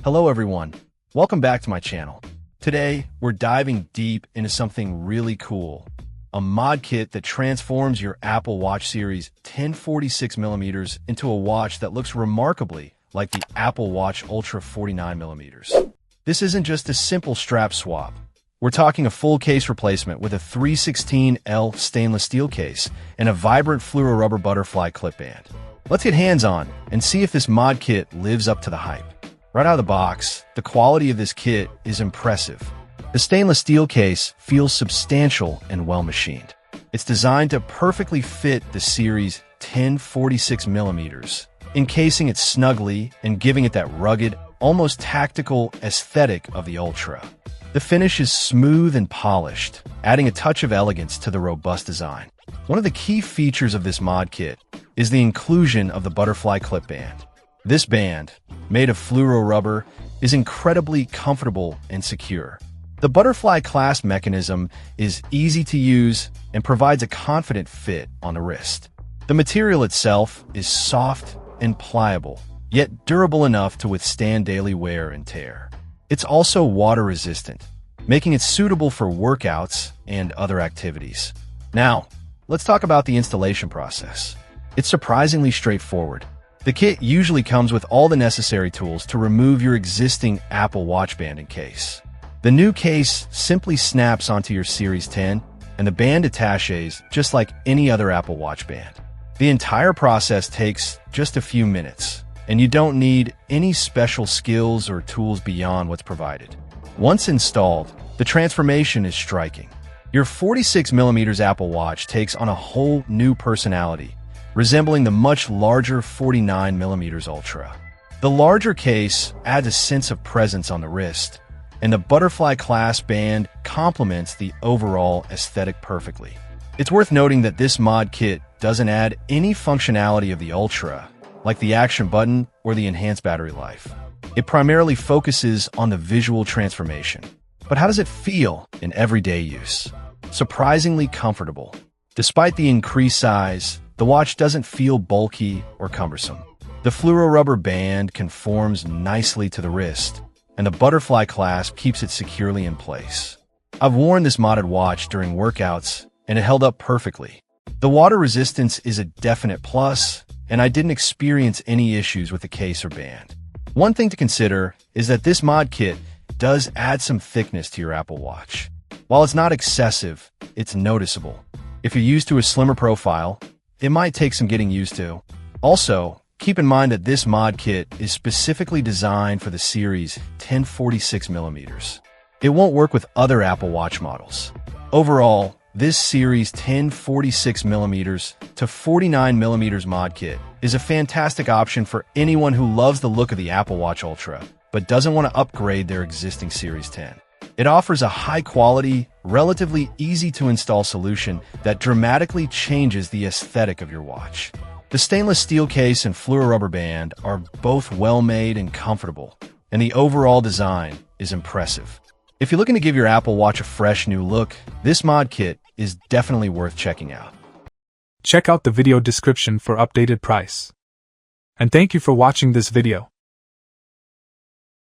Hello everyone, welcome back to my channel. Today, we're diving deep into something really cool, a mod kit that transforms your Apple Watch Series 1046mm into a watch that looks remarkably like the Apple Watch Ultra 49mm. This isn't just a simple strap swap. We're talking a full case replacement with a 316L stainless steel case and a vibrant fluoro rubber butterfly clip band. Let's get hands-on and see if this mod kit lives up to the hype. Right out of the box, the quality of this kit is impressive. The stainless steel case feels substantial and well-machined. It's designed to perfectly fit the Series 1046mm, encasing it snugly and giving it that rugged, almost tactical aesthetic of the Ultra. The finish is smooth and polished, adding a touch of elegance to the robust design. One of the key features of this mod kit is the inclusion of the butterfly clip band. This band, made of fluoro rubber, is incredibly comfortable and secure. The butterfly clasp mechanism is easy to use and provides a confident fit on the wrist. The material itself is soft and pliable, yet durable enough to withstand daily wear and tear. It's also water-resistant, making it suitable for workouts and other activities. Now, let's talk about the installation process. It's surprisingly straightforward. The kit usually comes with all the necessary tools to remove your existing Apple Watch band and case. The new case simply snaps onto your Series 10, and the band attaches just like any other Apple Watch band. The entire process takes just a few minutes, and you don't need any special skills or tools beyond what's provided. Once installed, the transformation is striking. Your 46mm Apple Watch takes on a whole new personality, resembling the much larger 49mm Ultra. The larger case adds a sense of presence on the wrist, and the butterfly clasp band complements the overall aesthetic perfectly. It's worth noting that this mod kit doesn't add any functionality of the Ultra, like the action button or the enhanced battery life. It primarily focuses on the visual transformation. But how does it feel in everyday use? Surprisingly comfortable. Despite the increased size, the watch doesn't feel bulky or cumbersome. The fluoro rubber band conforms nicely to the wrist, and the butterfly clasp keeps it securely in place. I've worn this modded watch during workouts, and it held up perfectly. The water resistance is a definite plus, and I didn't experience any issues with the case or band. One thing to consider is that this mod kit does add some thickness to your Apple Watch. While it's not excessive, it's noticeable. If you're used to a slimmer profile, it might take some getting used to. Also, keep in mind that this mod kit is specifically designed for the Series 1046mm. It won't work with other Apple Watch models. Overall, this Series 1046mm to 49mm mod kit is a fantastic option for anyone who loves the look of the Apple Watch Ultra, but doesn't want to upgrade their existing Series 10. It offers a high-quality, relatively easy-to-install solution that dramatically changes the aesthetic of your watch. The stainless steel case and fluoro rubber band are both well-made and comfortable, and the overall design is impressive. If you're looking to give your Apple Watch a fresh new look, this mod kit is definitely worth checking out. Check out the video description for updated price. And thank you for watching this video.